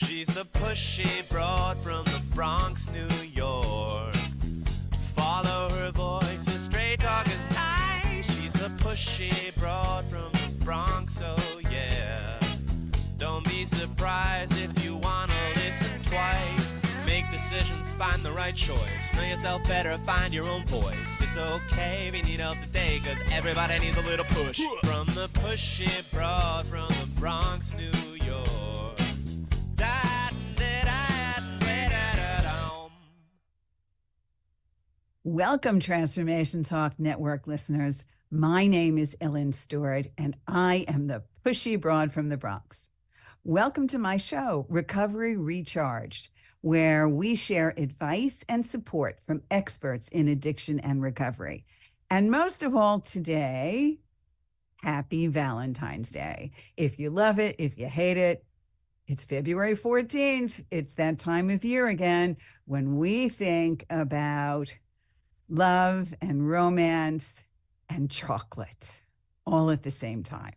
She's the pushy broad from the Bronx, New York. Follow her voice, a straight talk is nice. She's the pushy broad from the Bronx, oh yeah. Don't be surprised if you wanna listen twice. Make decisions, find the right choice. Know yourself better, find your own voice. It's okay if you need help today, cause everybody needs a little push. From the pushy broad from the Bronx, New York. Welcome, Transformation Talk Network listeners. My name is Ellen Stewart, and I am the pushy broad from the Bronx. Welcome to my show, Recovery Recharged, where we share advice and support from experts in addiction and recovery. And most of all today, happy Valentine's Day. If you love it, if you hate it, it's February 14th. It's that time of year again when we think about love and romance and chocolate all at the same time.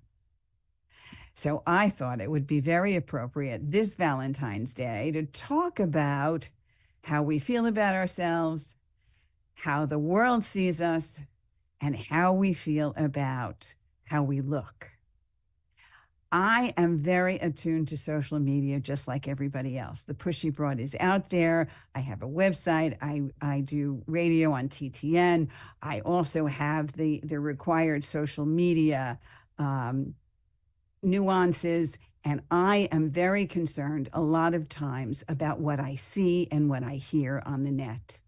So I thought it would be very appropriate this Valentine's Day to talk about how we feel about ourselves, how the world sees us, and how we feel about how we look. I am very attuned to social media, just like everybody else. The Pushy Broad is out there. I have a website. I do radio on TTN. I also have the required social media nuances. And I am very concerned a lot of times about what I see and what I hear on the net.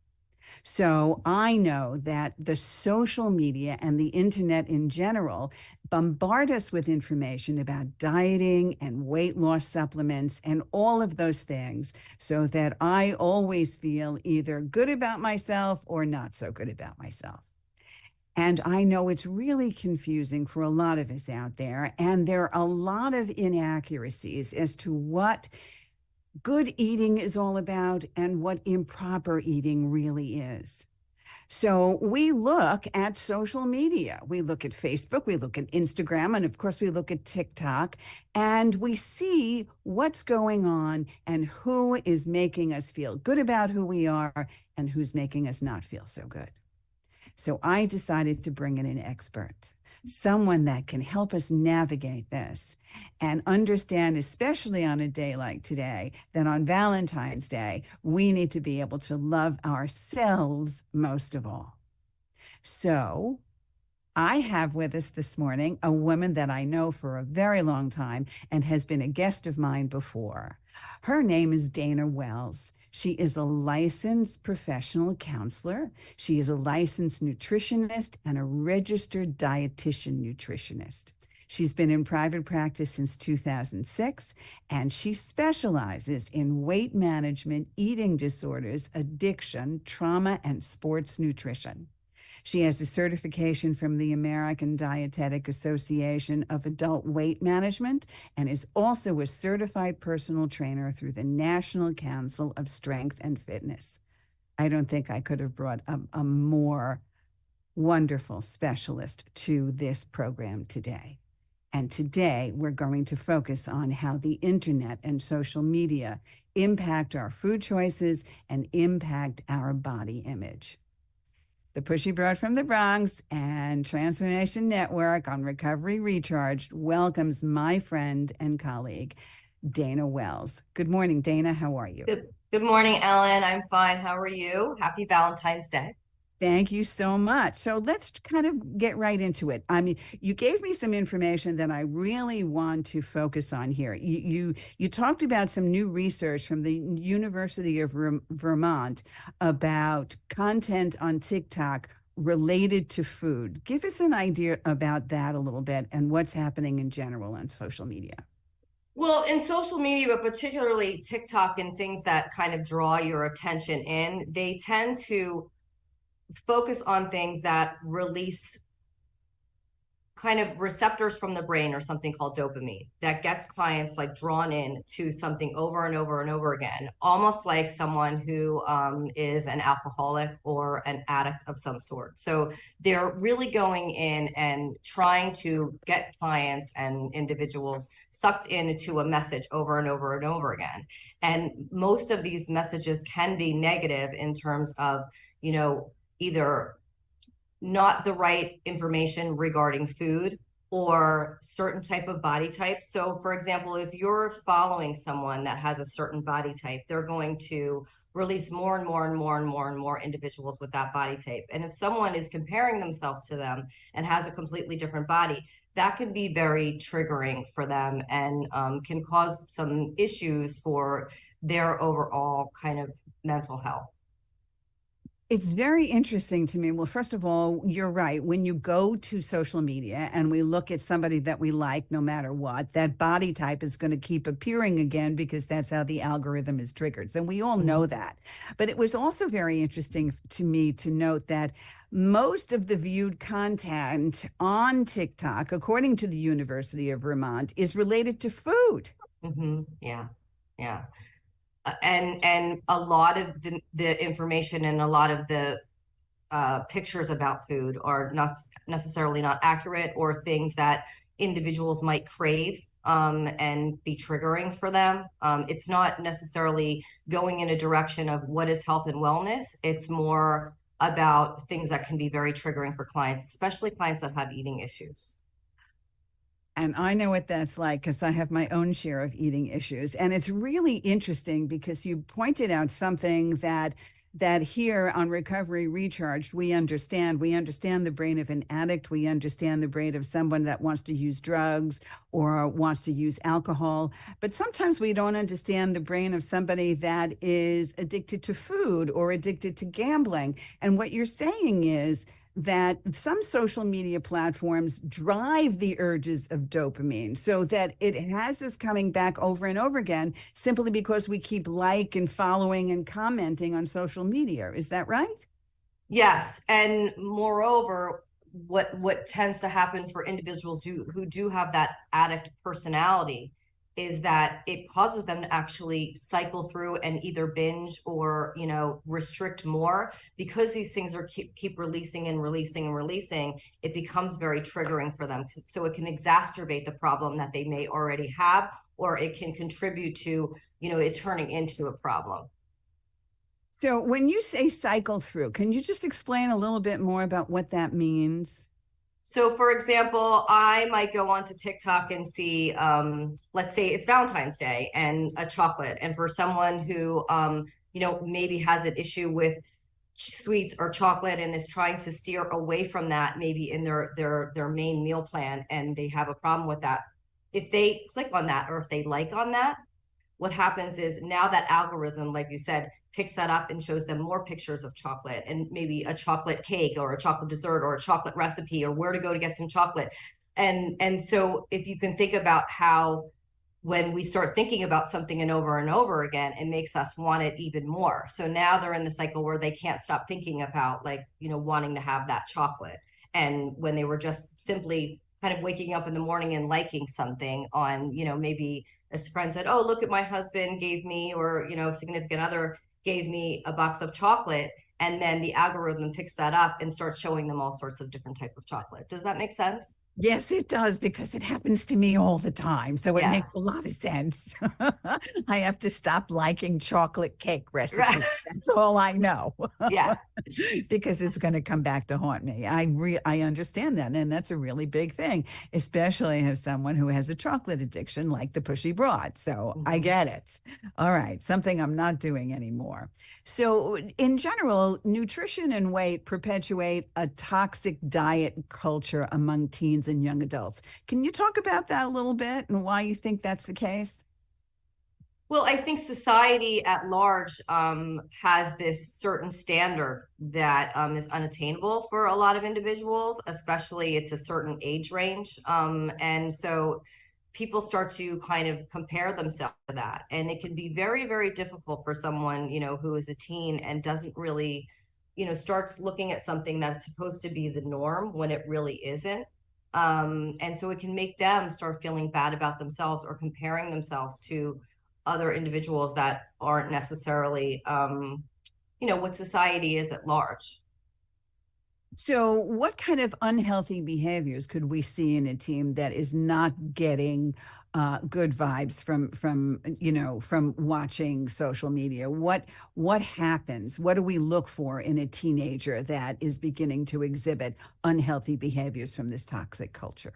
So I know that the social media and the internet in general bombard us with information about dieting and weight loss supplements and all of those things, so that I always feel either good about myself or not so good about myself. And I know it's really confusing for a lot of us out there. And there are a lot of inaccuracies as to what good eating is all about and what improper eating really is. So we look at social media. We look at Facebook, we look at Instagram, and of course we look at TikTok, and we see what's going on and who is making us feel good about who we are and who's making us not feel so good. So I decided to bring in an expert, someone that can help us navigate this and understand, especially on a day like today, that on Valentine's Day, we need to be able to love ourselves most of all. So I have with us this morning a woman that I know for a very long time and has been a guest of mine before. Her name is Dana Wells. She is a licensed professional counselor. She is a licensed nutritionist and a registered dietitian nutritionist. She's been in private practice since 2006, and she specializes in weight management, eating disorders, addiction, trauma, and sports nutrition. She has a certification from the American Dietetic Association of Adult Weight Management and is also a certified personal trainer through the National Council of Strength and Fitness. I don't think I could have brought a more wonderful specialist to this program today. And today we're going to focus on how the internet and social media impact our food choices and impact our body image. The Pushy Broad from the Bronx and Transformation Network on Recovery Recharged welcomes my friend and colleague, Dana Wells. Good morning, Dana. How are you? Good morning, Ellen. I'm fine. How are you? Happy Valentine's Day. Thank you so much. So let's kind of get right into it. I mean, you gave me some information that I really want to focus on here. You talked about some new research from the University of Vermont about content on TikTok related to food. Give us an idea about that a little bit and what's happening in general on social media. Well, in social media, but particularly TikTok and things that kind of draw your attention in, they tend to focus on things that release kind of receptors from the brain or something called dopamine that gets clients like drawn in to something over and over and over again, almost like someone who is an alcoholic or an addict of some sort. So they're really going in and trying to get clients and individuals sucked into a message over and over and over again. And most of these messages can be negative in terms of, either not the right information regarding food or certain type of body type. So for example, if you're following someone that has a certain body type, they're going to release more and more and more and more and more individuals with that body type. And if someone is comparing themselves to them and has a completely different body, that can be very triggering for them and can cause some issues for their overall kind of mental health. It's very interesting to me. Well, first of all, you're right. When you go to social media and we look at somebody that we like, no matter what, that body type is going to keep appearing again because that's how the algorithm is triggered. And we all know that. But it was also very interesting to me to note that most of the viewed content on TikTok, according to the University of Vermont, is related to food. Yeah. Yeah. And a lot of the information and a lot of the pictures about food are not necessarily not accurate, or things that individuals might crave and be triggering for them. It's not necessarily going in a direction of what is health and wellness. It's more about things that can be very triggering for clients, especially clients that have eating issues. And I know what that's like because I have my own share of eating issues. And it's really interesting because you pointed out something that here on Recovery Recharged, we understand. We understand the brain of an addict. We understand the brain of someone that wants to use drugs or wants to use alcohol. But sometimes we don't understand the brain of somebody that is addicted to food or addicted to gambling. And what you're saying is that some social media platforms drive the urges of dopamine so that it has us coming back over and over again simply because we keep like and following and commenting on social media. Is that right? Yes. And moreover, what tends to happen for individuals who do have that addict personality is that it causes them to actually cycle through and either binge or, restrict more, because these things are keep releasing and releasing and releasing. It becomes very triggering for them. So it can exacerbate the problem that they may already have, or it can contribute to, it turning into a problem. So when you say cycle through, can you just explain a little bit more about what that means? So, for example, I might go onto TikTok and see, let's say it's Valentine's Day and a chocolate. And for someone who, maybe has an issue with sweets or chocolate and is trying to steer away from that, maybe in their main meal plan, and they have a problem with that. If they click on that, or if they like on that, what happens is now that algorithm, like you said, picks that up and shows them more pictures of chocolate and maybe a chocolate cake or a chocolate dessert or a chocolate recipe or where to go to get some chocolate. And so if you can think about how when we start thinking about something and over again, it makes us want it even more. So now they're in the cycle where they can't stop thinking about, like, wanting to have that chocolate. And when they were just simply kind of waking up in the morning and liking something on, maybe a friend said, oh, look at my husband gave me, or, significant other gave me a box of chocolate. And then the algorithm picks that up and starts showing them all sorts of different type of chocolate. Does that make sense? Yes, it does, because it happens to me all the time. So it Yeah. makes a lot of sense. I have to stop liking chocolate cake recipes. Right. That's all I know. Yeah. Because it's going to come back to haunt me. I understand that. And that's a really big thing, especially as someone who has a chocolate addiction like the Pushy broad. So I get it. All right. Something I'm not doing anymore. So in general, nutrition and weight perpetuate a toxic diet culture among teens and young adults. Can you talk about that a little bit and why you think that's the case? Well, I think society at large has this certain standard that is unattainable for a lot of individuals, especially it's a certain age range. And so people start to kind of compare themselves to that. And it can be very, very difficult for someone, who is a teen and doesn't really, starts looking at something that's supposed to be the norm when it really isn't. And so it can make them start feeling bad about themselves or comparing themselves to other individuals that aren't necessarily, what society is at large. So, what kind of unhealthy behaviors could we see in a team that is not getting good vibes from watching social media? What happens? What do we look for in a teenager that is beginning to exhibit unhealthy behaviors from this toxic culture?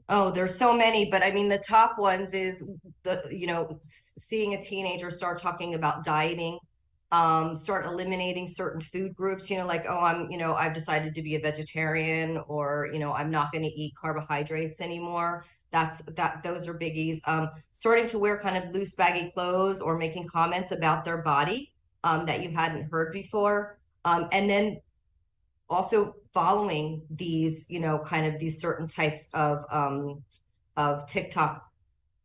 Oh, there's so many, but I mean, the top ones is seeing a teenager start talking about dieting, start eliminating certain food groups, like, oh, I've decided to be a vegetarian, or, I'm not going to eat carbohydrates anymore. Those are biggies. Starting to wear kind of loose, baggy clothes or making comments about their body, that you hadn't heard before. And then also following these, kind of these certain types of TikTok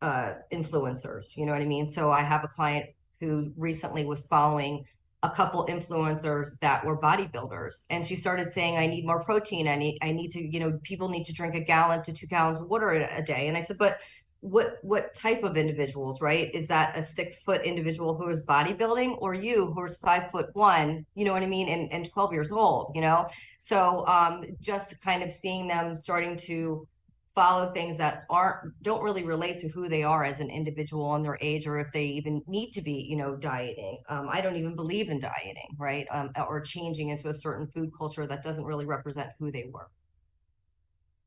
influencers, you know what I mean? So I have a client who recently was following a couple influencers that were bodybuilders, and she started saying, I need more protein. I need to, people need to drink 1 gallon to 2 gallons of water a day. And I said, but what type of individuals, right? Is that a 6 foot individual who is bodybuilding, or you who is 5'1", you know what I mean? And 12 years old, So just kind of seeing them starting to follow things that don't really relate to who they are as an individual and their age, or if they even need to be, dieting. I don't even believe in dieting, right? Or changing into a certain food culture that doesn't really represent who they were.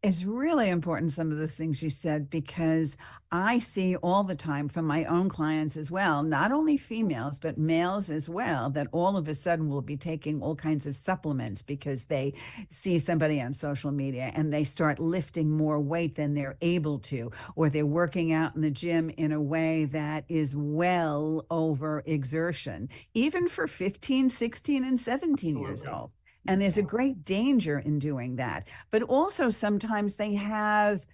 It's really important, some of the things you said, because I see all the time from my own clients as well, not only females, but males as well, that all of a sudden will be taking all kinds of supplements because they see somebody on social media and they start lifting more weight than they're able to, or they're working out in the gym in a way that is well over exertion, even for 15, 16, and 17 years Absolutely. old. And there's a Yeah. great danger in doing that. But also, sometimes they have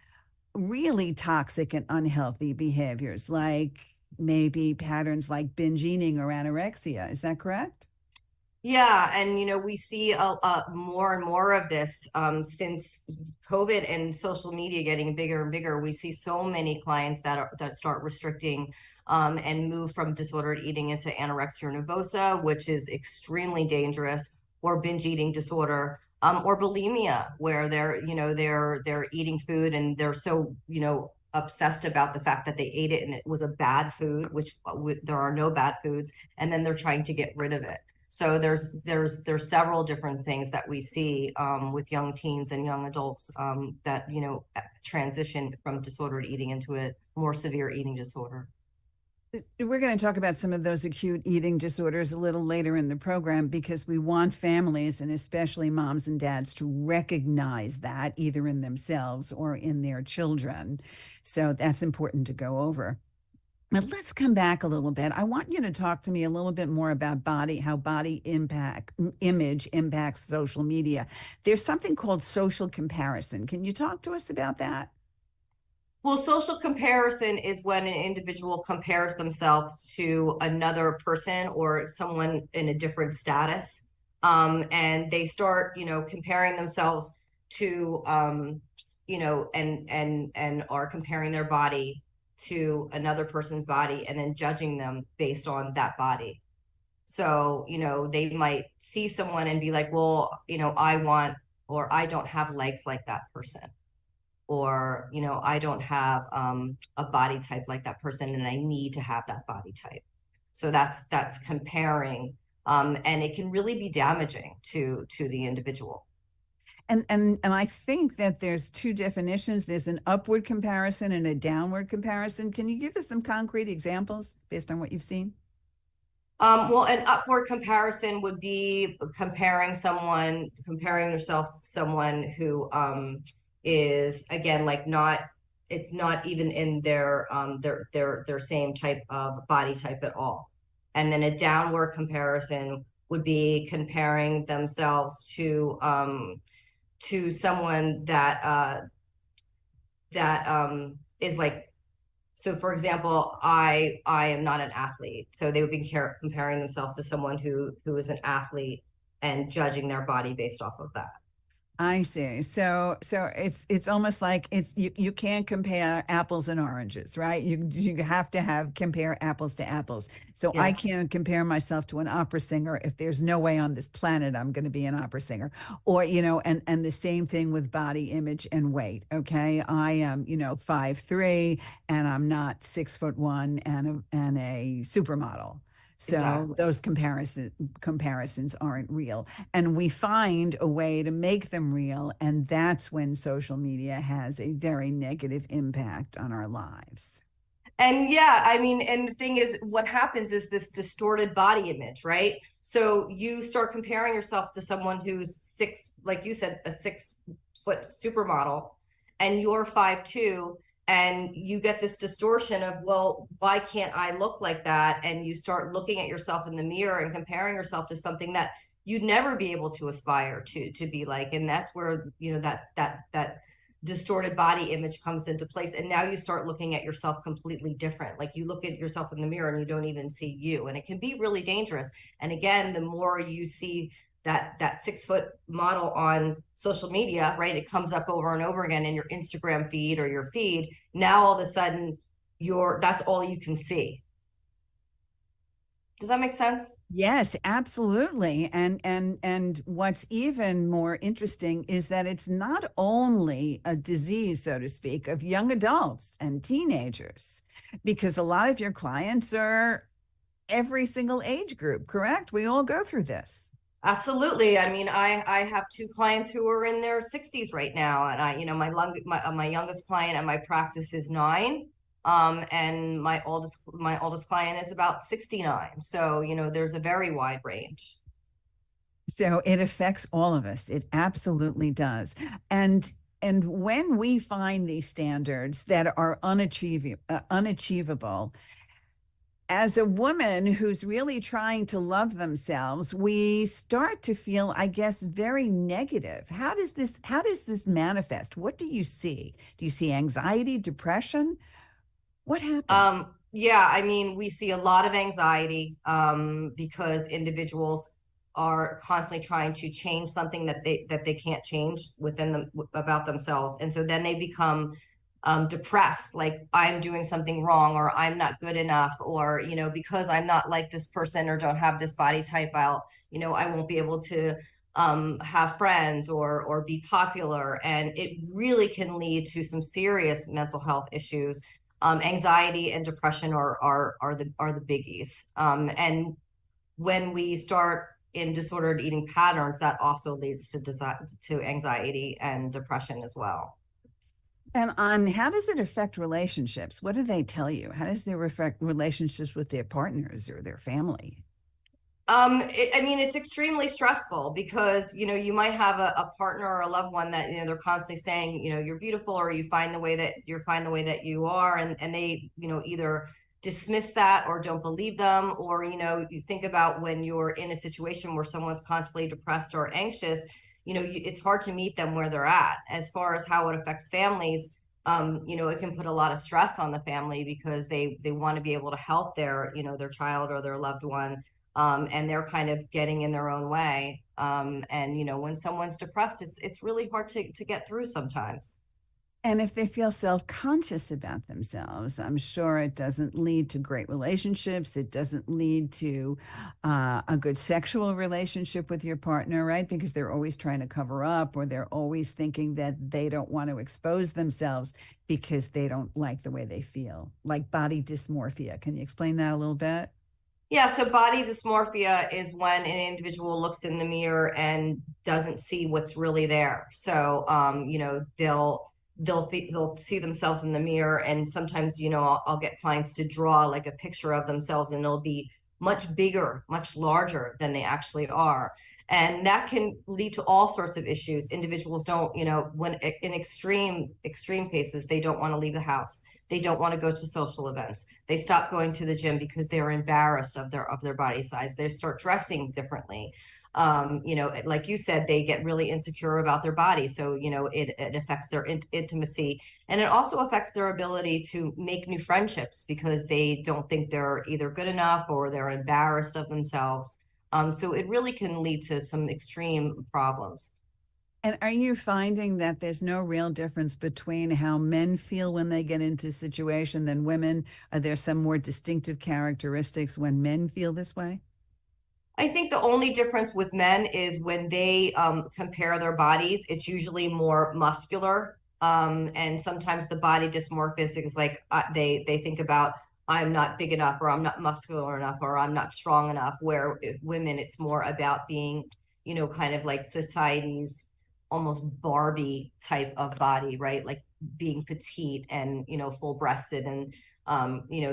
really toxic and unhealthy behaviors, like maybe patterns like binge eating or anorexia. Is that correct? Yeah, and we see more and more of this since COVID and social media getting bigger and bigger. We see so many clients that start restricting, and move from disordered eating into anorexia nervosa, which is extremely dangerous, or binge eating disorder, or bulimia, where they're eating food and they're so obsessed about the fact that they ate it and it was a bad food, which there are no bad foods, and then they're trying to get rid of it. So there's several different things that we see, with young teens and young adults, that transition from disordered eating into a more severe eating disorder. We're going to talk about some of those acute eating disorders a little later in the program, because we want families, and especially moms and dads, to recognize that either in themselves or in their children. So that's important to go over. But let's come back a little bit. I want you to talk to me a little bit more about how image impacts social media. There's something called social comparison. Can you talk to us about that? Well, social comparison is when an individual compares themselves to another person or someone in a different status. And they start, comparing themselves to, and are comparing their body to another person's body and then judging them based on that body. So, they might see someone and be like, well, I want, or I don't have legs like that person, or I don't have a body type like that person and I need to have that body type. So that's comparing, and it can really be damaging to the individual. And I think that there's two definitions. There's an upward comparison and a downward comparison. Can you give us some concrete examples based on what you've seen? Well, an upward comparison would be comparing yourself to someone who is, again, like, not, it's not even in their same type of body type at all. And then a downward comparison would be comparing themselves to someone that is like, so for example, I am not an athlete, so they would be comparing themselves to someone who is an athlete and judging their body based off of that. I see. So it's almost like you can't compare apples and oranges, right? You have to have compare apples to apples. So I Yes, can't compare myself to an opera singer if there's no way on this planet I'm going to be an opera singer. Or, and the same thing with body image and weight. Okay. I am, 5'3" and I'm not 6'1" and a supermodel. So exactly. those comparisons aren't real, and we find a way to make them real, and that's when social media has a very negative impact on our lives. And yeah, I mean, and the thing is, what happens is this distorted body image, right? So you start comparing yourself to someone who's six, like you said, a 6 foot supermodel, and you're 5'2", and you get this distortion of, well, why can't I look like that? And you start looking at yourself in the mirror and comparing yourself to something that you'd never be able to aspire to be like. And that's where, that distorted body image comes into place, and now you start looking at yourself completely different. Like, you look at yourself in the mirror and you don't even see you, and it can be really dangerous. And again, the more you see that 6 foot model on social media, right, it comes up over and over again in your Instagram feed or your feed. Now all of a sudden that's all you can see. Does that make sense? Yes, absolutely. And what's even more interesting is that it's not only a disease, so to speak, of young adults and teenagers, because a lot of your clients are every single age group, correct? We all go through this. Absolutely. I mean, I have two clients who are in their 60s right now, and my youngest client at my practice is 9, and my oldest client is about 69. So, there's a very wide range. So it affects all of us. It absolutely does. And when we find these standards that are unachievable, as a woman who's really trying to love themselves, we start to feel, I guess, very negative. How does this manifest? What do you see? Do you see anxiety, depression? What happens? Yeah, I mean, we see a lot of anxiety, because individuals are constantly trying to change something that they can't change within them about themselves. And so then they become depressed, like, I'm doing something wrong, or I'm not good enough, or, because I'm not like this person or don't have this body type, I won't be able to have friends or be popular. And it really can lead to some serious mental health issues. Anxiety and depression are the biggies. And when we start in disordered eating patterns, that also leads to anxiety and depression as well. And on how does it affect relationships? What do they tell you? How does it affect relationships with their partners or their family? I mean, it's extremely stressful because, you might have a partner or a loved one that, they're constantly saying, you're beautiful, or you find the way that you are. And they, either dismiss that or don't believe them. Or, you think about when you're in a situation where someone's constantly depressed or anxious, it's hard to meet them where they're at. As far as how it affects families, it can put a lot of stress on the family because they want to be able to help their child or their loved one, and they're kind of getting in their own way. And when someone's depressed, it's really hard to get through sometimes. And if they feel self-conscious about themselves, I'm sure it doesn't lead to great relationships. It doesn't lead to a good sexual relationship with your partner, right? Because they're always trying to cover up, or they're always thinking that they don't want to expose themselves because they don't like the way they feel, like body dysmorphia. Can you explain that a little bit? Yeah, so body dysmorphia is when an individual looks in the mirror and doesn't see what's really there. So, they'll see themselves in the mirror, and sometimes, I'll get clients to draw like a picture of themselves, and it'll be much bigger, much larger than they actually are. And that can lead to all sorts of issues. Individuals don't, when in extreme cases, they don't want to leave the house. They don't want to go to social events. They stop going to the gym because they're embarrassed of their body size. They start dressing differently. Like you said, they get really insecure about their body. So, it affects their intimacy, and it also affects their ability to make new friendships because they don't think they're either good enough or they're embarrassed of themselves. So it really can lead to some extreme problems. And are you finding that there's no real difference between how men feel when they get into a situation than women? Are there some more distinctive characteristics when men feel this way? I think the only difference with men is when they compare their bodies, it's usually more muscular. And sometimes the body dysmorphism is like they think about I'm not big enough, or I'm not muscular enough, or I'm not strong enough. Where if women, it's more about being, kind of like society's almost Barbie type of body, right? Like being petite and full breasted and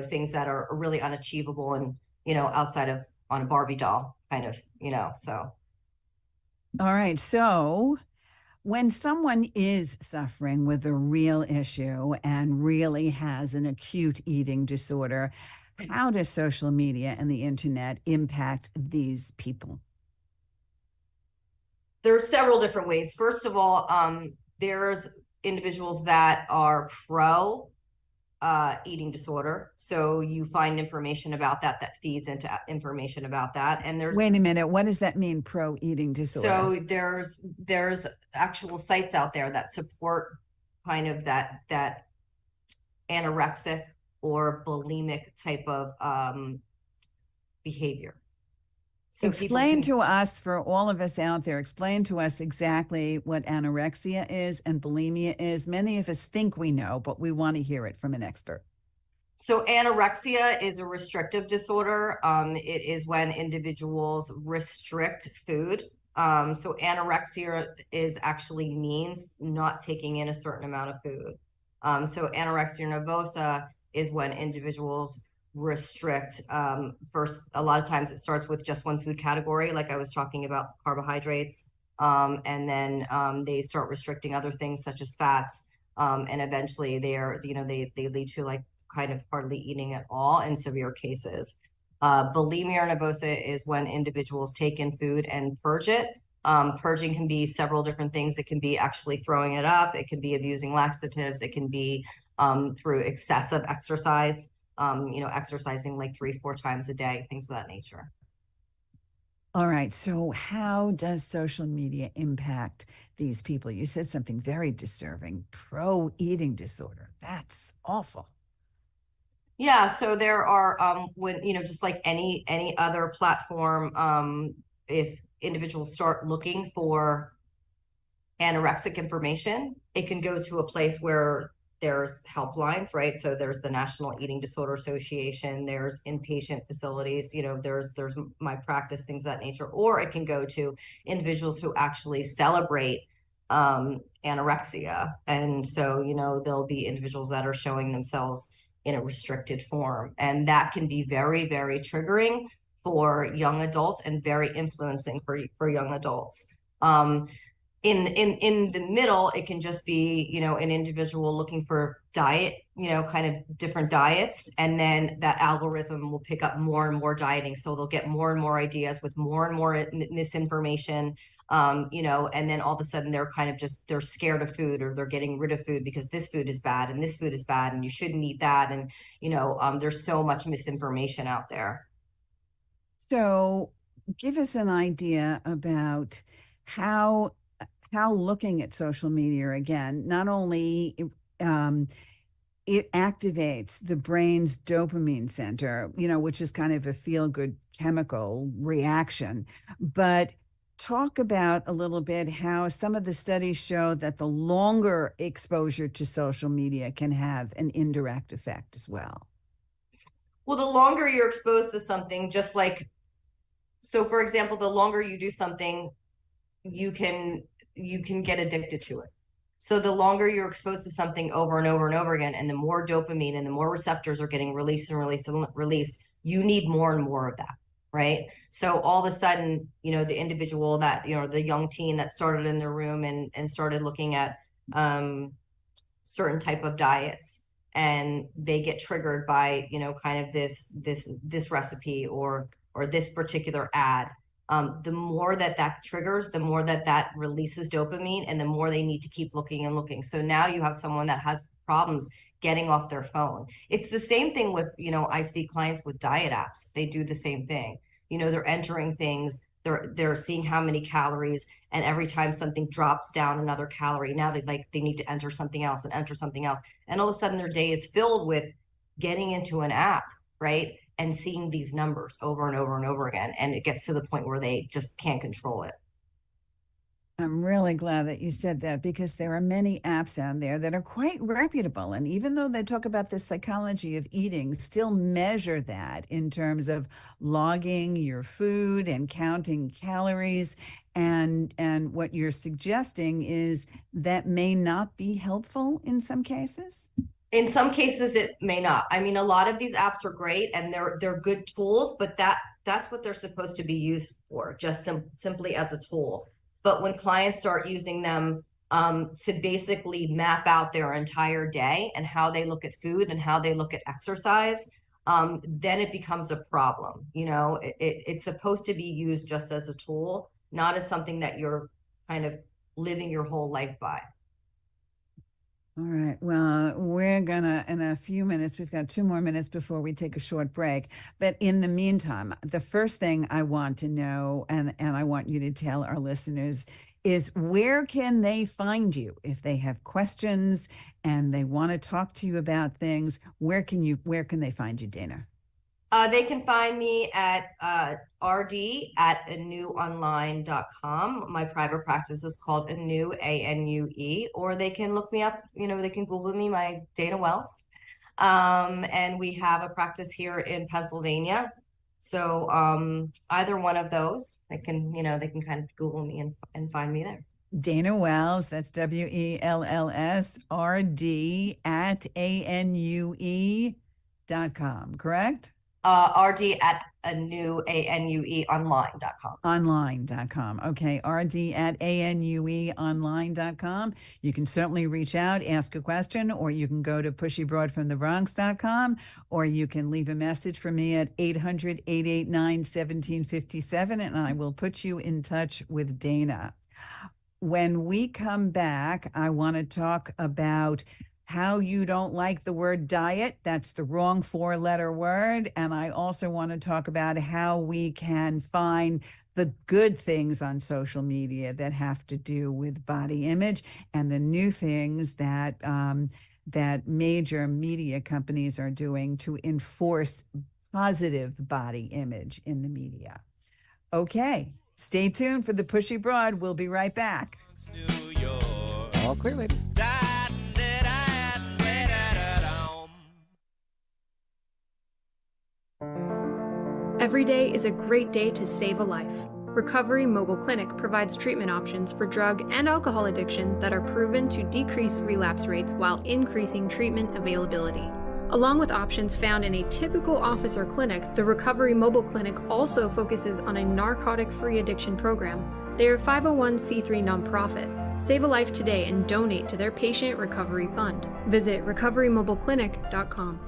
things that are really unachievable and outside of on a Barbie doll, kind of, so. All right. So when someone is suffering with a real issue and really has an acute eating disorder, how does social media and the internet impact these people? There are several different ways. First of all, there's individuals that are pro eating disorder. So you find information about that that feeds into information about that. And there's Wait a minute. What does that mean, pro eating disorder? so there's actual sites out there that support kind of that anorexic or bulimic type of behavior. So people Explain can. to us, for all of us out there, explain to us exactly what anorexia is and bulimia is. Many of us think we know, but we want to hear it from an expert. So anorexia is a restrictive disorder. It is when individuals restrict food. So anorexia is actually means not taking in a certain amount of food. So anorexia nervosa is when individuals restrict. First, a lot of times it starts with just one food category, like I was talking about carbohydrates, and then they start restricting other things such as fats, and eventually they lead to like kind of hardly eating at all in severe cases. Bulimia nervosa is when individuals take in food and purge it. Purging can be several different things. It can be actually throwing it up. It can be abusing laxatives. It can be through excessive exercise, exercising like 3-4 times a day, things of that nature. All right. So, how does social media impact these people? You said something very disturbing, pro eating disorder. That's awful. Yeah, so there are when just like any other platform, if individuals start looking for anorexic information, it can go to a place where there's helplines, right? So there's the National Eating Disorder Association, there's inpatient facilities, there's my practice, things of that nature, or it can go to individuals who actually celebrate anorexia. And so, there'll be individuals that are showing themselves in a restricted form. And that can be very, very triggering for young adults and very influencing for young adults. In the middle, it can just be, an individual looking for diet, kind of different diets. And then that algorithm will pick up more and more dieting. So they'll get more and more ideas with more and more misinformation, and then all of a sudden they're kind of they're scared of food, or they're getting rid of food because this food is bad and this food is bad and you shouldn't eat that. And, there's so much misinformation out there. So, give us an idea about how looking at social media again, not only um, it activates the brain's dopamine center, which is kind of a feel good chemical reaction. But talk about a little bit how some of the studies show that the longer exposure to social media can have an indirect effect as well. Well, the longer you're exposed to something, so for example, the longer you do something, you can get addicted to it. So the longer you're exposed to something over and over and over again, and the more dopamine and the more receptors are getting released and released and released, you need more and more of that, right? So all of a sudden, the individual that, the young teen that started in their room and started looking at certain type of diets, and they get triggered by, kind of this recipe or this particular ad. The more that triggers, the more that releases dopamine, and the more they need to keep looking and looking. So now you have someone that has problems getting off their phone. It's the same thing with, I see clients with diet apps. They do the same thing. They're entering things They're seeing how many calories, and every time something drops down another calorie, now they need to enter something else and enter something else. And all of a sudden their day is filled with getting into an app, right? And seeing these numbers over and over and over again. And it gets to the point where they just can't control it. I'm really glad that you said that, because there are many apps out there that are quite reputable. And even though they talk about the psychology of eating, still measure that in terms of logging your food and counting calories. And what you're suggesting is that may not be helpful in some cases. In some cases, it may not. I mean, a lot of these apps are great and they're good tools, but that's what they're supposed to be used for, just simply as a tool. But when clients start using them to basically map out their entire day and how they look at food and how they look at exercise, then it becomes a problem. You know, it's supposed to be used just as a tool, not as something that you're kind of living your whole life by. All right. Well, we're gonna, in a few minutes, we've got 2 more minutes before we take a short break. But in the meantime, the first thing I want to know, and I want you to tell our listeners, is where can they find you if they have questions and they want to talk to you about things? Where can they find you, Dana? They can find me at rd@anewnonline.com. My private practice is called Anu, ANUE, or they can look me up, they can Google me, my Dana Wells. And we have a practice here in Pennsylvania. So either one of those, they can kind of Google me and find me there. Dana Wells, that's WELLSRD@ANUE.com, correct? rd@anewnonline.com. Online.com. Okay. rd@anueonline.com. You can certainly reach out, ask a question, or you can go to pushybroadfromthebronx.com, or you can leave a message for me at 800-889-1757, and I will put you in touch with Dana. When we come back, I want to talk about how you don't like the word diet. That's the wrong 4-letter word. And I also want to talk about how we can find the good things on social media that have to do with body image, and the new things that that major media companies are doing to enforce positive body image in the media. Okay, stay tuned for the Pushy Broad. We'll be right back. New York. All clear, ladies. Every day is a great day to save a life. Recovery Mobile Clinic provides treatment options for drug and alcohol addiction that are proven to decrease relapse rates while increasing treatment availability. Along with options found in a typical office or clinic, the Recovery Mobile Clinic also focuses on a narcotic-free addiction program. They are a 501c3 nonprofit. Save a life today and donate to their patient recovery fund. Visit recoverymobileclinic.com.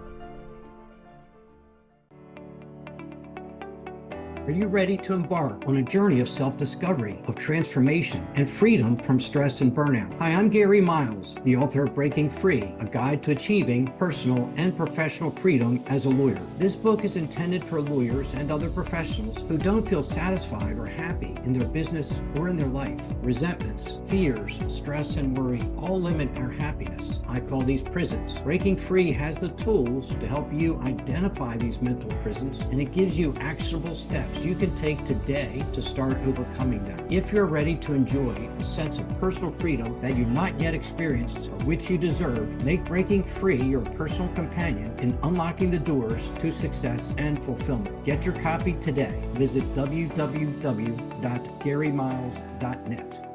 Are you ready to embark on a journey of self-discovery, of transformation, and freedom from stress and burnout? Hi, I'm Gary Miles, the author of Breaking Free, a guide to achieving personal and professional freedom as a lawyer. This book is intended for lawyers and other professionals who don't feel satisfied or happy in their business or in their life. Resentments, fears, stress, and worry all limit our happiness. I call these prisons. Breaking Free has the tools to help you identify these mental prisons, and it gives you actionable steps you can take today to start overcoming them. If you're ready to enjoy a sense of personal freedom that you've not yet experienced, but which you deserve, make Breaking Free your personal companion in unlocking the doors to success and fulfillment. Get your copy today. Visit www.garymiles.net.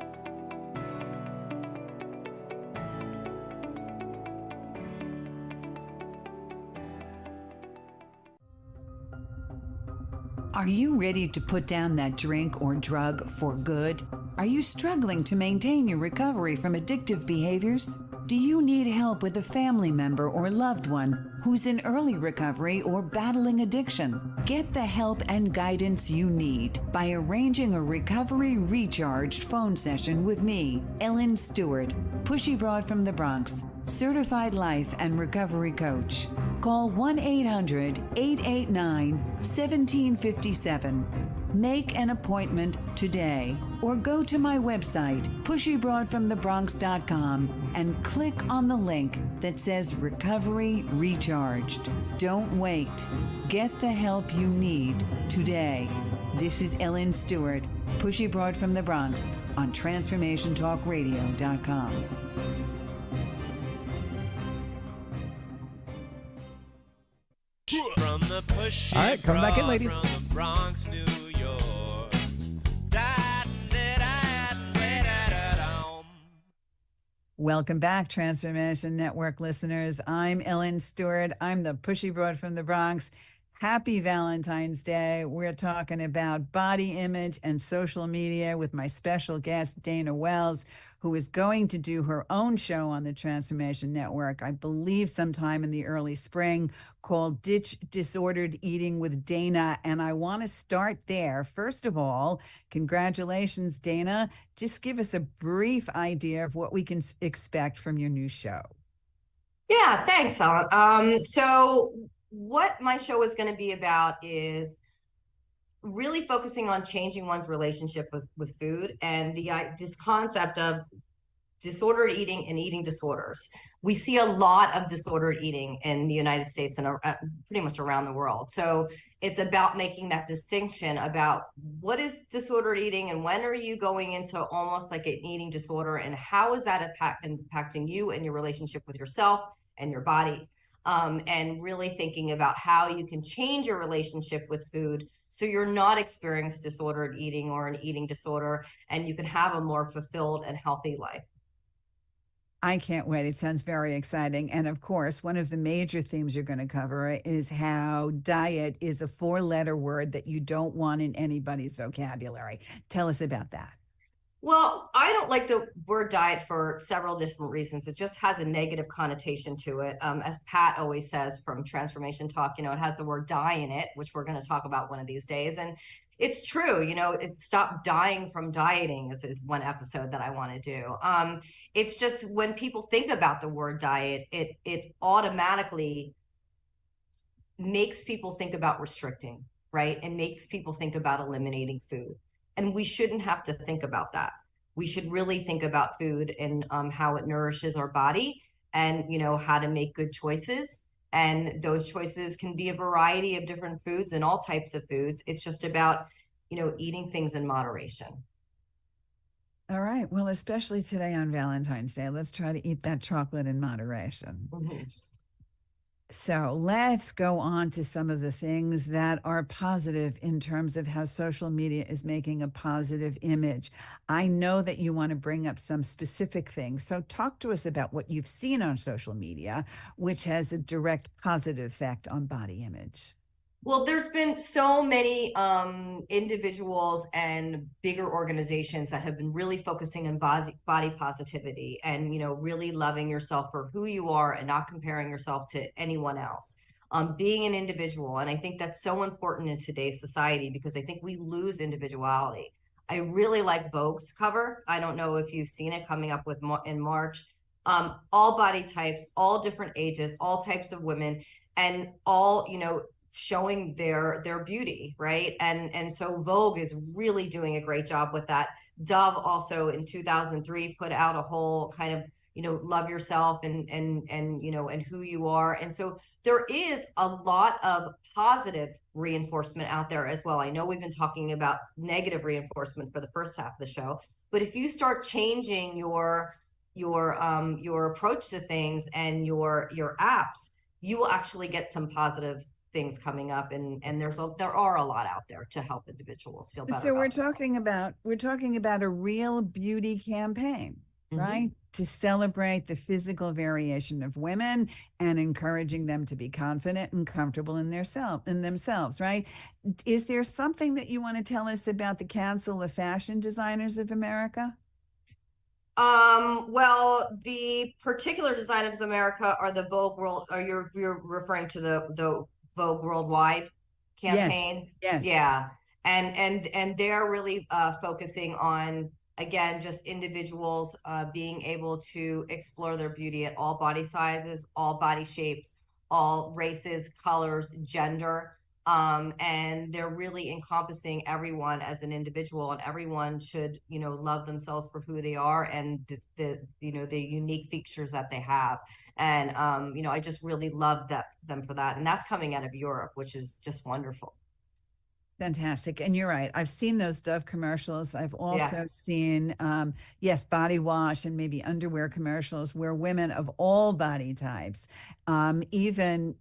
Are you ready to put down that drink or drug for good? Are you struggling to maintain your recovery from addictive behaviors? Do you need help with a family member or loved one who's in early recovery or battling addiction? Get the help and guidance you need by arranging a recovery recharged phone session with me, Ellen Stewart, Pushy Broad from the Bronx, certified life and recovery coach. Call 1-800-889-1757. Make an appointment today or go to my website, pushybroadfromthebronx.com, and click on the link that says Recovery Recharged. Don't wait. Get the help you need today. This is Ellen Stewart, Pushy Broad from the Bronx on TransformationTalkRadio.com. From the pushy All right, coming back in, broad ladies. From the Bronx, New York. Welcome back, Transformation Network listeners. I'm Ellen Stewart. I'm the Pushy Broad from the Bronx. Happy Valentine's Day. We're talking about body image and social media with my special guest, Dana Wells, who is going to do her own show on the Transformation Network, I believe sometime in the early spring, called Ditch Disordered Eating with Dana. And I want to start there. First of all, congratulations, Dana. Just give us a brief idea of what we can expect from your new show. Yeah, thanks, Ellen. So what my show is going to be about is really focusing on changing one's relationship with food and this concept of disordered eating and eating disorders. We see a lot of disordered eating in the United States and pretty much around the world. So it's about making that distinction about what is disordered eating and when are you going into almost like an eating disorder, and how is that impacting you and your relationship with yourself and your body. And really thinking about how you can change your relationship with food so you're not experiencing disordered eating or an eating disorder, and you can have a more fulfilled and healthy life. I can't wait. It sounds very exciting. And of course, one of the major themes you're going to cover is how diet is a 4-letter word that you don't want in anybody's vocabulary. Tell us about that. Well, I don't like the word diet for several different reasons. It just has a negative connotation to it. As Pat always says from Transformation Talk, it has the word die in it, which we're going to talk about one of these days. And it's true, stop dying from dieting is one episode that I want to do. It's just when people think about the word diet, it automatically makes people think about restricting, right? It makes people think about eliminating food. And we shouldn't have to think about that. We should really think about food and how it nourishes our body, and, how to make good choices. And those choices can be a variety of different foods and all types of foods. It's just about, eating things in moderation. All right. Well, especially today on Valentine's Day, let's try to eat that chocolate in moderation. Mm-hmm. So let's go on to some of the things that are positive in terms of how social media is making a positive image. I know that you want to bring up some specific things. So talk to us about what you've seen on social media, which has a direct positive effect on body image. Well, there's been so many individuals and bigger organizations that have been really focusing on body positivity and, really loving yourself for who you are and not comparing yourself to anyone else. Being an individual. And I think that's so important in today's society because I think we lose individuality. I really like Vogue's cover. I don't know if you've seen it coming up with in March. All body types, all different ages, all types of women, and all, showing their beauty, right? And so Vogue is really doing a great job with that. Dove also in 2003 put out a whole kind of, love yourself and who you are. And so there is a lot of positive reinforcement out there as well. I know we've been talking about negative reinforcement for the first half of the show, but if you start changing your approach to things and your apps, you will actually get some positive things coming up, and there are a lot out there to help individuals feel better. So we're talking about a real beauty campaign, Mm-hmm. right? To celebrate the physical variation of women and encouraging them to be confident and comfortable in themselves, right? Is there something that you want to tell us about the Council of Fashion Designers of America? Well, the particular Designers of America are the Vogue World, or you're referring to the Vogue Worldwide campaign? Yes. Yeah. And they're really focusing on, again, just individuals being able to explore their beauty at all body sizes, all body shapes, all races, colors, gender. And they're really encompassing everyone as an individual, and everyone should, love themselves for who they are and the unique features that they have. And, I just really love them for that. And that's coming out of Europe, which is just wonderful. Fantastic. And you're right. I've seen those Dove commercials. I've Yeah. also seen, yes, body wash and maybe underwear commercials where women of all body types, even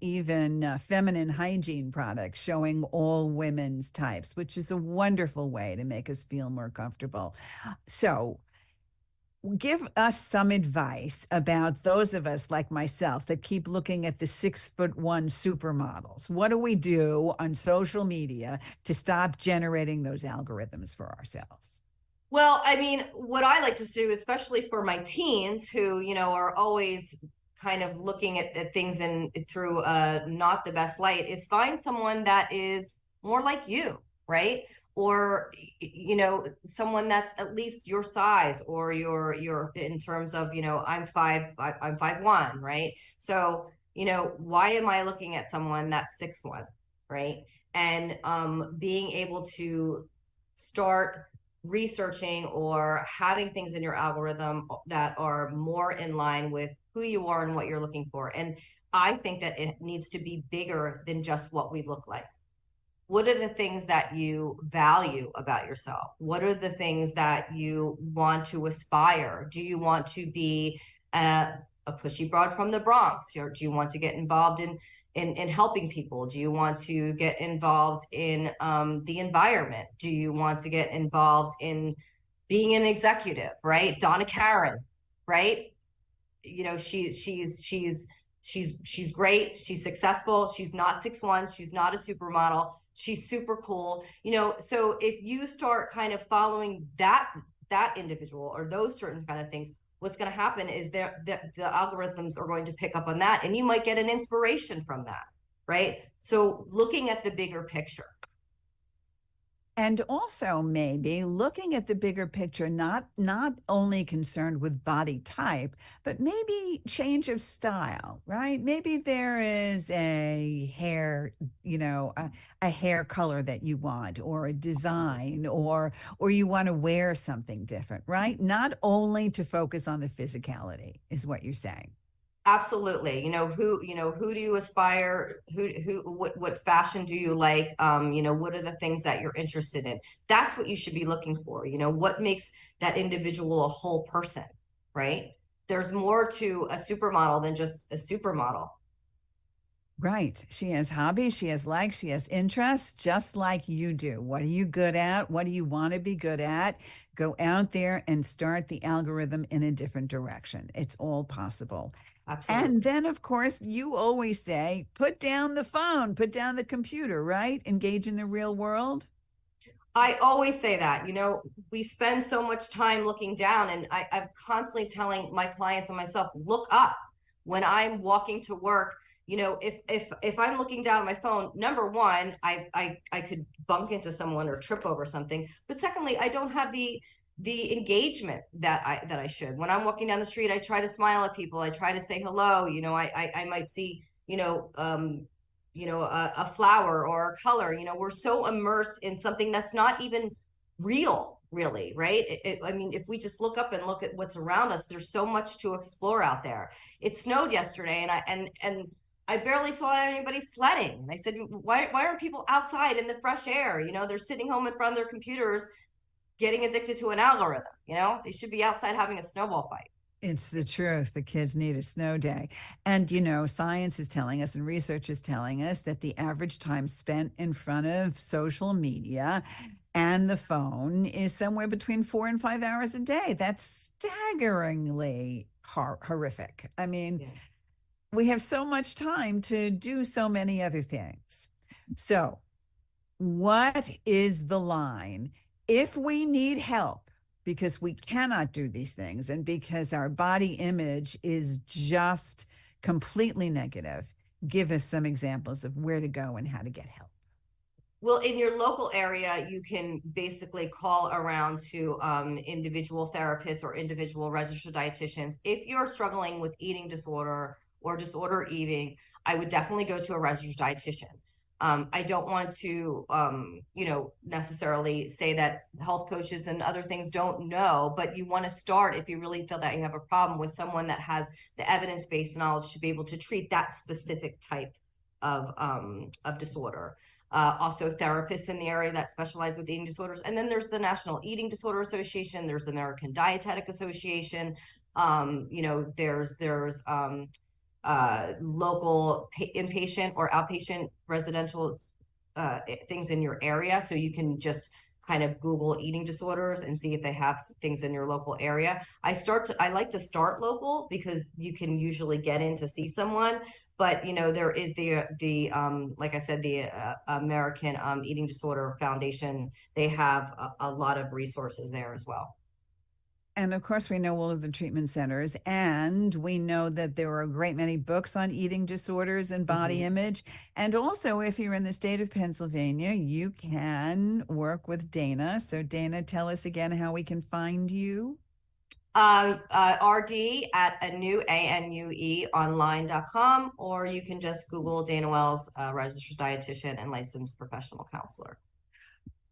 feminine hygiene products showing all women's types, which is a wonderful way to make us feel more comfortable. So, give us some advice about those of us like myself that keep looking at the 6'1" supermodels. What do we do on social media to stop generating those algorithms for ourselves? Well, I mean, what I like to do, especially for my teens who, are always kind of looking at things through not the best light, is find someone that is more like you, right? Or someone that's at least your size, or your in terms of, I'm 5'1", right? So, why am I looking at someone that's 6'1", right? And being able to start researching or having things in your algorithm that are more in line with who you are and what you're looking for. And I think that it needs to be bigger than just what we look like. What are the things that you value about yourself? What are the things that you want to aspire? Do you want to be a pushy broad from the Bronx? Or do you want to get involved in helping people? Do you want to get involved in the environment? Do you want to get involved in being an executive, right? Donna Karen, right? She's great. She's successful. She's not 6'1". She's not a supermodel. She's super cool. So if you start kind of following that individual or those certain kind of things, what's going to happen is the algorithms are going to pick up on that, and you might get an inspiration from that, right? So looking at the bigger picture. And also maybe looking at the bigger picture, not only concerned with body type, but maybe change of style, right? Maybe there is a hair, a hair color that you want, or a design, or you want to wear something different, right? Not only to focus on the physicality, is what you're saying. Absolutely. Who do you aspire? What fashion do you like? What are the things that you're interested in? That's what you should be looking for. What makes that individual a whole person, right? There's more to a supermodel than just a supermodel. Right. She has hobbies, she has likes, she has interests, just like you do. What are you good at? What do you want to be good at? Go out there and start the algorithm in a different direction. It's all possible. Absolutely. And then, of course, you always say, put down the phone, put down the computer, right? Engage in the real world. I always say that, we spend so much time looking down, and I'm constantly telling my clients and myself, look up when I'm walking to work. If I'm looking down at my phone, number one, I could bump into someone or trip over something. But secondly, I don't have the engagement that I should. When I'm walking down the street, I try to smile at people. I try to say hello. I might see, a flower or a color. We're so immersed in something that's not even real, really, right? I mean, if we just look up and look at what's around us, there's so much to explore out there. It snowed yesterday, and I barely saw anybody sledding. And I said, why aren't people outside in the fresh air? They're sitting home in front of their computers getting addicted to an algorithm. They should be outside having a snowball fight. It's the truth. The kids need a snow day. And, science is telling us and research is telling us that the average time spent in front of social media and the phone is somewhere between 4 and 5 hours a day. That's staggeringly horrific. I mean, yeah. We have so much time to do so many other things. So, what is the line? If we need help, because we cannot do these things and because our body image is just completely negative, give us some examples of where to go and how to get help. Well, in your local area, you can basically call around to individual therapists or individual registered dietitians. If you're struggling with eating disorder or disorder eating, I would definitely go to a registered dietitian. I don't want to, necessarily say that health coaches and other things don't know, but you want to start if you really feel that you have a problem with someone that has the evidence-based knowledge to be able to treat that specific type of disorder. Also therapists in the area that specialize with eating disorders. And then there's the National Eating Disorder Association. There's the American Dietetic Association. There's local inpatient or outpatient residential things in your area. So you can just kind of Google eating disorders and see if they have things in your local area. I like to start local because you can usually get in to see someone. But there is the like I said, the American Eating Disorder Foundation. They have a lot of resources there as well. And of course, we know all of the treatment centers, and we know that there are a great many books on eating disorders and body image. And also, if you're in the state of Pennsylvania, you can work with Dana. So, Dana, tell us again how we can find you. RD at ANUE online.com, or you can just Google Dana Wells, registered dietitian and licensed professional counselor.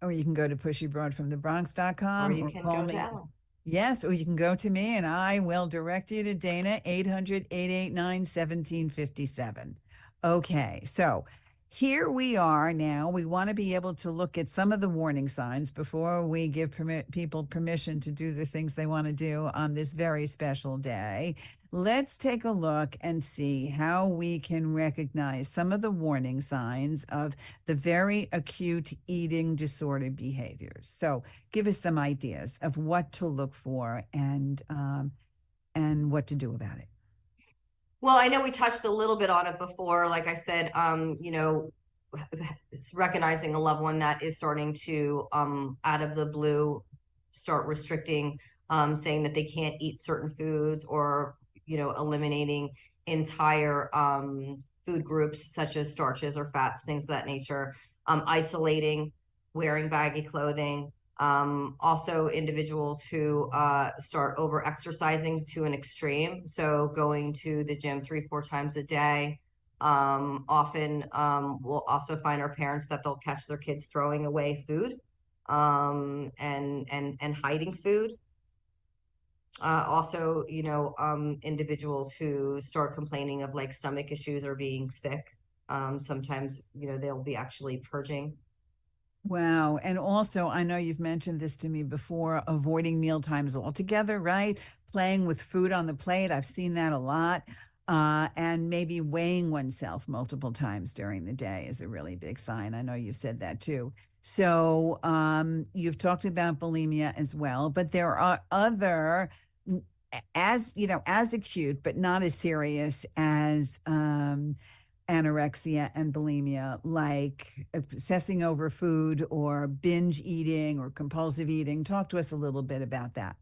Or you can go to pushybroadfromthebronx.com. Or you can go to Ellen. Yes, or you can go to me and I will direct you to Dana, 800-889-1757. Okay, so here we are now. We want to be able to look at some of the warning signs before we give people permission to do the things they want to do on this very special day. Let's take a look and see how we can recognize some of the warning signs of the very acute eating disorder behaviors. So give us some ideas of what to look for and what to do about it. Well, I know we touched a little bit on it before. Like I said, it's recognizing a loved one that is starting to, out of the blue, start restricting, saying that they can't eat certain foods, or eliminating entire food groups such as starches or fats, things of that nature. Isolating, wearing baggy clothing. Also individuals who start over exercising to an extreme, so going to the gym 3-4 times a day. Often we'll also find our parents that they'll catch their kids throwing away food, and hiding food. Also, individuals who start complaining of like stomach issues or being sick. Sometimes, they'll be actually purging. Wow. And also, I know you've mentioned this to me before, avoiding meal times altogether, right? Playing with food on the plate. I've seen that a lot. And maybe weighing oneself multiple times during the day is a really big sign. I know you've said that too. So you've talked about bulimia as well, but there are other, as acute, but not as serious as anorexia and bulimia, like obsessing over food or binge eating or compulsive eating. Talk to us a little bit about that.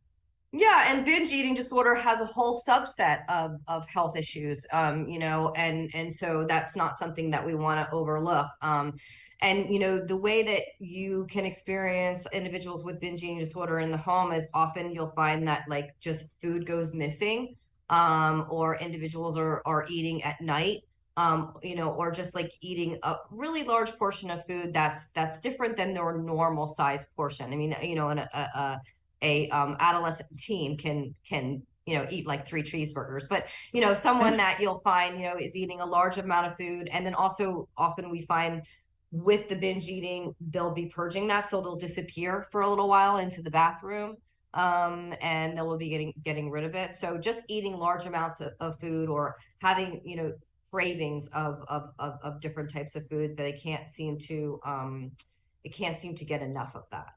Yeah, and binge eating disorder has a whole subset of health issues, and so that's not something that we want to overlook. And the way that you can experience individuals with binge eating disorder in the home is often you'll find that like just food goes missing, or individuals are eating at night, or just like eating a really large portion of food that's different than their normal size portion. I mean, adolescent teen can eat like 3 cheeseburgers, but someone that you'll find is eating a large amount of food. And then also often we find with the binge eating, they'll be purging that, so they'll disappear for a little while into the bathroom, and they will be getting rid of it. So just eating large amounts of food, or having cravings of different types of food that they can't seem to get enough of that.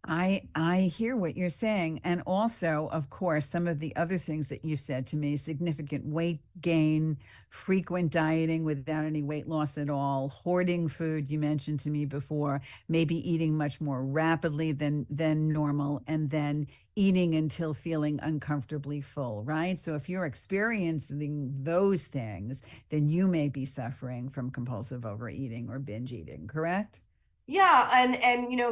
I hear what you're saying. And also, of course, some of the other things that you've said to me, significant weight gain, frequent dieting without any weight loss at all, hoarding food you mentioned to me before, maybe eating much more rapidly than normal, and then eating until feeling uncomfortably full, right? So if you're experiencing those things, then you may be suffering from compulsive overeating or binge eating, correct? Yeah, and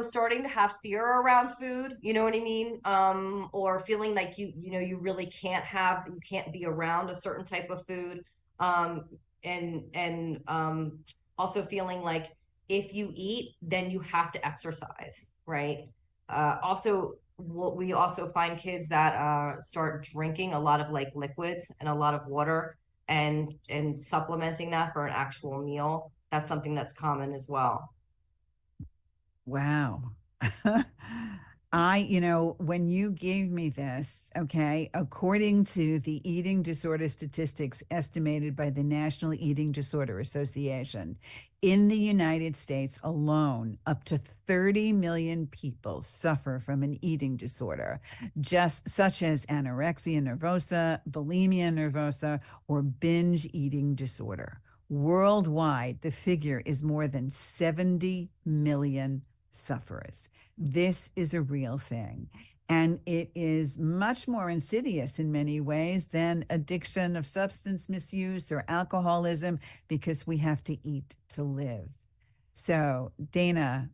starting to have fear around food, you know what I mean? Or feeling like you really you can't be around a certain type of food. also feeling like if you eat, then you have to exercise, right? Also, what we also find kids that start drinking a lot of like liquids and a lot of water and supplementing that for an actual meal. That's something that's common as well. Wow. When you gave me this, okay, according to the eating disorder statistics estimated by the National Eating Disorder Association, in the United States alone, up to 30 million people suffer from an eating disorder, just such as anorexia nervosa, bulimia nervosa, or binge eating disorder. Worldwide, the figure is more than 70 million sufferers. This is a real thing. And it is much more insidious in many ways than addiction of substance misuse or alcoholism, because we have to eat to live. So, Dana,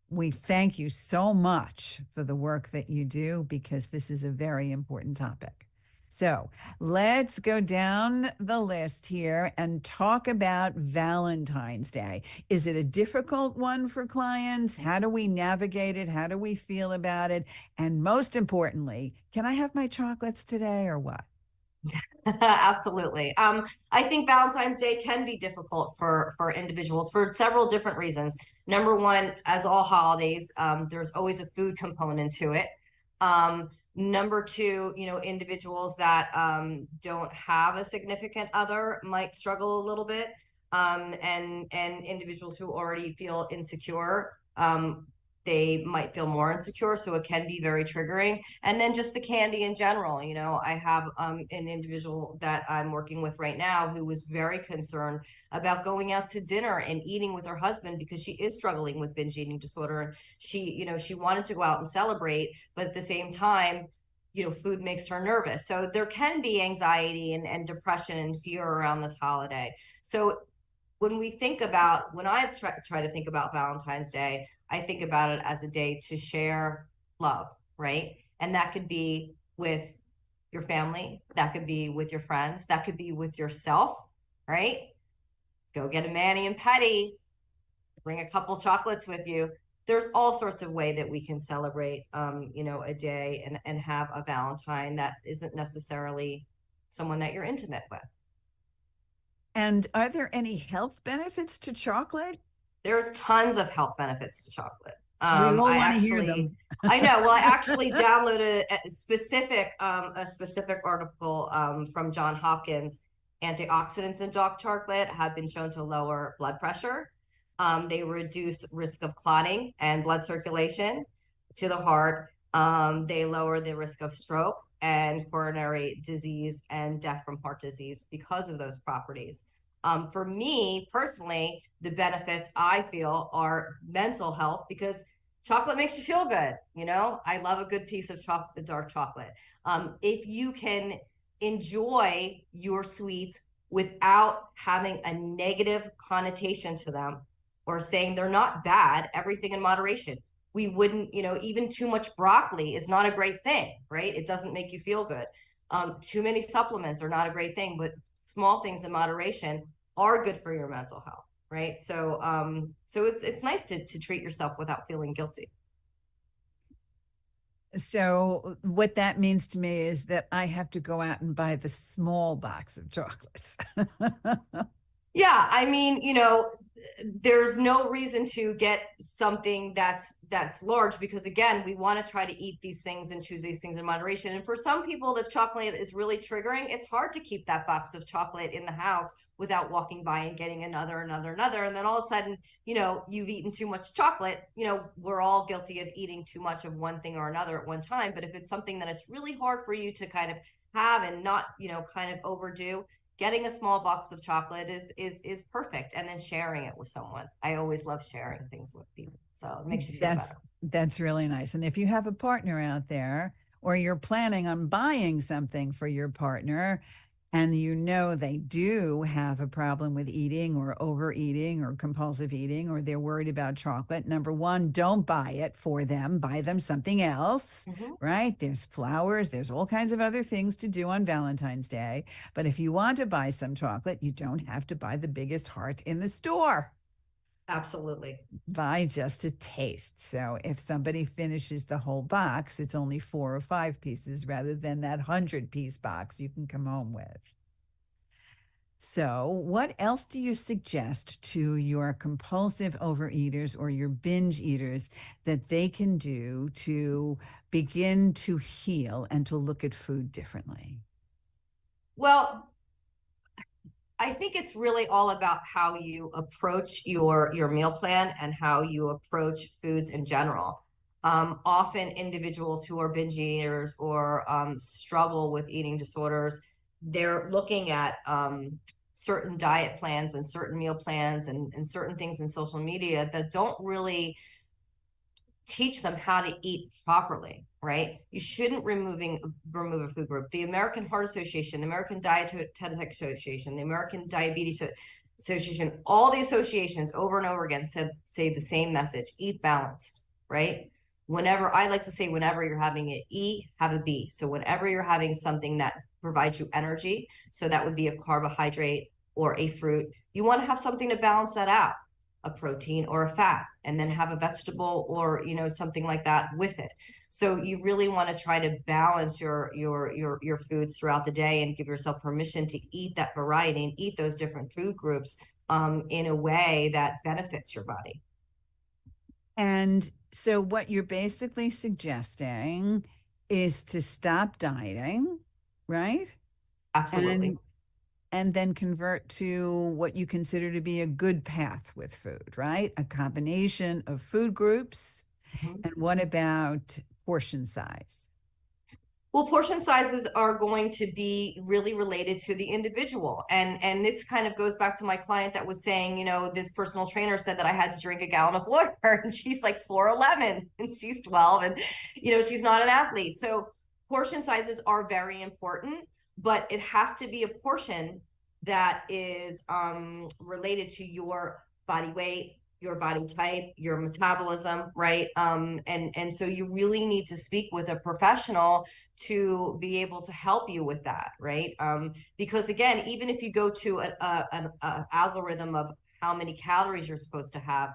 we thank you so much for the work that you do, because this is a very important topic. So let's go down the list here and talk about Valentine's Day. Is it a difficult one for clients? How do we navigate it? How do we feel about it? And most importantly, can I have my chocolates today or what? Absolutely. I think Valentine's Day can be difficult for individuals for several different reasons. Number one, as all holidays, there's always a food component to it. Number two, individuals that don't have a significant other might struggle a little bit. And individuals who already feel insecure, they might feel more insecure, so it can be very triggering. And then just the candy in general. I have an individual that I'm working with right now who was very concerned about going out to dinner and eating with her husband, because she is struggling with binge eating disorder. And she wanted to go out and celebrate, but at the same time, food makes her nervous. So there can be anxiety and depression and fear around this holiday. So when I try to think about Valentine's Day, I think about it as a day to share love, right? And that could be with your family, that could be with your friends, that could be with yourself, right? Go get a mani and pedi, bring a couple chocolates with you. There's all sorts of way that we can celebrate, a day and have a Valentine that isn't necessarily someone that you're intimate with. And are there any health benefits to chocolate? There's tons of health benefits to chocolate. We all want to hear them. I know. Well, I actually downloaded a specific article from John Hopkins. Antioxidants in dark chocolate have been shown to lower blood pressure. They reduce risk of clotting and blood circulation to the heart. They lower the risk of stroke and coronary disease and death from heart disease because of those properties. For me personally, the benefits I feel are mental health, because chocolate makes you feel good. I love a good piece of dark chocolate. If you can enjoy your sweets without having a negative connotation to them or saying they're not bad, everything in moderation. We wouldn't, even too much broccoli is not a great thing, right? It doesn't make you feel good. Too many supplements are not a great thing, but small things in moderation are good for your mental health, right? So it's nice to treat yourself without feeling guilty. So what that means to me is that I have to go out and buy the small box of chocolates. Yeah, I mean, there's no reason to get something that's large, because again, we want to try to eat these things and choose these things in moderation. And for some people, if chocolate is really triggering, it's hard to keep that box of chocolate in the house without walking by and getting another. And then all of a sudden, you've eaten too much chocolate. We're all guilty of eating too much of one thing or another at one time. But if it's something that it's really hard for you to kind of have and not, kind of overdo, getting a small box of chocolate is perfect. And then sharing it with someone. I always love sharing things with people. So it makes you feel better. That's really nice. And if you have a partner out there, or you're planning on buying something for your partner, and they do have a problem with eating or overeating or compulsive eating, or they're worried about chocolate, number one, don't buy it for them. Buy them something else, right? There's flowers, there's all kinds of other things to do on Valentine's Day. But if you want to buy some chocolate, you don't have to buy the biggest heart in the store. Absolutely. Buy just a taste. So if somebody finishes the whole box, it's only 4 or 5 pieces rather than that 100-piece box you can come home with. So what else do you suggest to your compulsive overeaters or your binge eaters that they can do to begin to heal and to look at food differently? Well, I think it's really all about how you approach your meal plan and how you approach foods in general. Often individuals who are binge eaters or struggle with eating disorders, they're looking at certain diet plans and certain meal plans and certain things in social media that don't really teach them how to eat properly, right? You shouldn't remove a food group. The American Heart Association, the American Dietetic Association, the American Diabetes Association, all the associations over and over again say the same message: eat balanced, right? Whenever you're having an E, have a B. So whenever you're having something that provides you energy, so that would be a carbohydrate or a fruit, you want to have something to balance that out, a protein or a fat, and then have a vegetable or something like that with it. So you really want to try to balance your foods throughout the day and give yourself permission to eat that variety and eat those different food groups in a way that benefits your body. And so what you're basically suggesting is to stop dieting, right? Absolutely. And then convert to what you consider to be a good path with food, right? A combination of food groups. And what about portion size? Well, portion sizes are going to be really related to the individual. And this kind of goes back to my client that was saying, this personal trainer said that I had to drink a gallon of water, and she's like 4'11" and she's 12, and she's not an athlete. So portion sizes are very important, but it has to be a portion that is related to your body weight, your body type, your metabolism, right? And so you really need to speak with a professional to be able to help you with that, right? Because again, even if you go to an algorithm of how many calories you're supposed to have,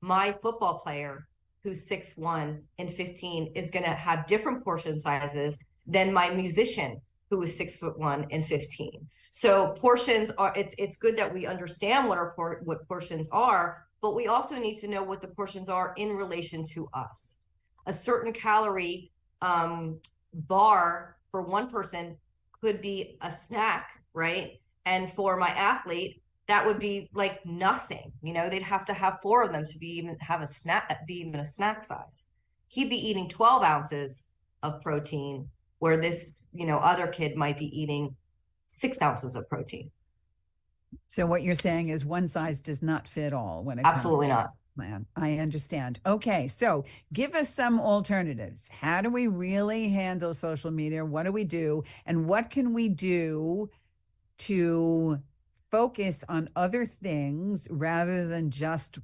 my football player who's 6'1" and 15 is going to have different portion sizes than my musician who is 6'1" and 15. So portions are, it's good that we understand what portions are, but we also need to know what the portions are in relation to us. A certain calorie bar for one person could be a snack, right? And for my athlete, that would be like nothing. They'd have to have 4 of them to be even a snack size. He'd be eating 12 ounces of protein, where this, other kid might be eating 6 ounces of protein. So what you're saying is one size does not fit all when it Absolutely comes to not. plan. I understand. Okay, so give us some alternatives. How do we really handle social media? What do we do? And what can we do to focus on other things rather than just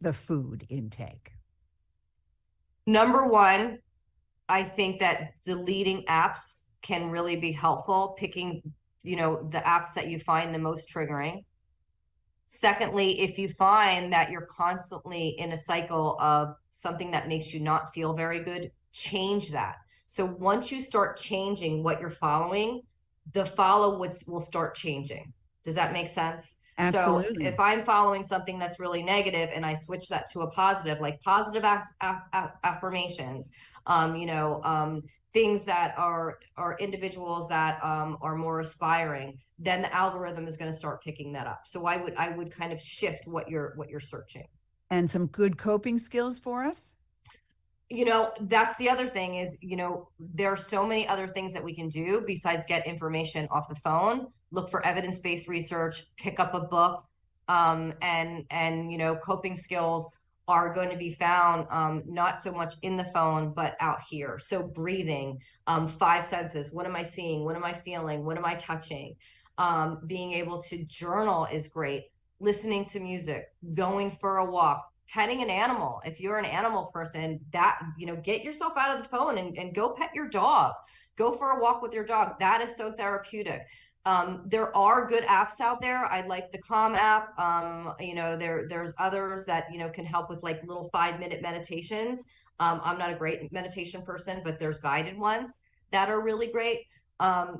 the food intake? Number one, I think that deleting apps can really be helpful, picking the apps that you find the most triggering. Secondly, if you find that you're constantly in a cycle of something that makes you not feel very good, change that. So once you start changing what you're following, the follow-ups will start changing. Does that make sense? Absolutely. So if I'm following something that's really negative and I switch that to a positive, like positive affirmations, things that are individuals that are more aspiring, then the algorithm is going to start picking that up. So I would kind of shift what you're searching. And some good coping skills for us? That's the other thing is, there are so many other things that we can do besides get information off the phone. Look for evidence-based research, pick up a book, and coping skills are going to be found not so much in the phone, but out here. So breathing, five senses. What am I seeing? What am I feeling? What am I touching? Being able to journal is great. Listening to music, going for a walk, petting an animal. If you're an animal person, that, get yourself out of the phone and go pet your dog. Go for a walk with your dog. That is so therapeutic. There are good apps out there. I like the Calm app. There's others that, can help with like little 5-minute meditations. I'm not a great meditation person, but there's guided ones that are really great.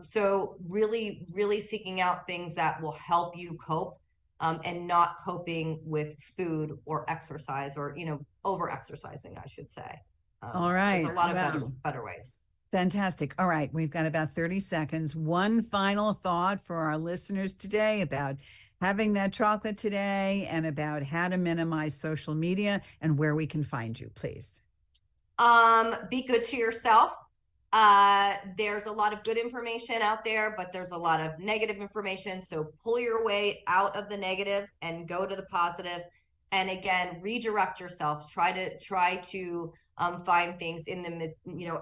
So really, really seeking out things that will help you cope, and not coping with food or exercise or, over exercising, I should say. All right. There's a lot of Wow. better ways. Fantastic. All right. We've got about 30 seconds. One final thought for our listeners today about having that chocolate today and about how to minimize social media and where we can find you, please. Be good to yourself. There's a lot of good information out there, but there's a lot of negative information. So pull your way out of the negative and go to the positive. And again, redirect yourself. Try to find things in the,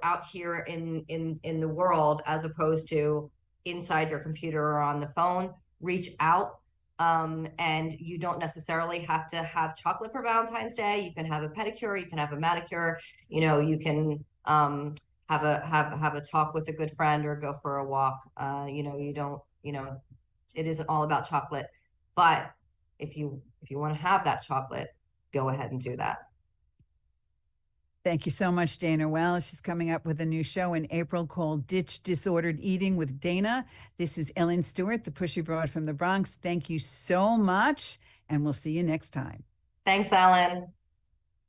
out here in the world, as opposed to inside your computer or on the phone. Reach out. And you don't necessarily have to have chocolate for Valentine's Day. You can have a pedicure, you can have a manicure, you can have a talk with a good friend or go for a walk. You don't, it isn't all about chocolate, but if you want to have that chocolate, go ahead and do that. Thank you so much, Dana Wells. She's coming up with a new show in April called Ditch Disordered Eating with Dana. This is Ellen Stewart, the Pushy Broad from the Bronx. Thank you so much, and we'll see you next time. Thanks, Ellen.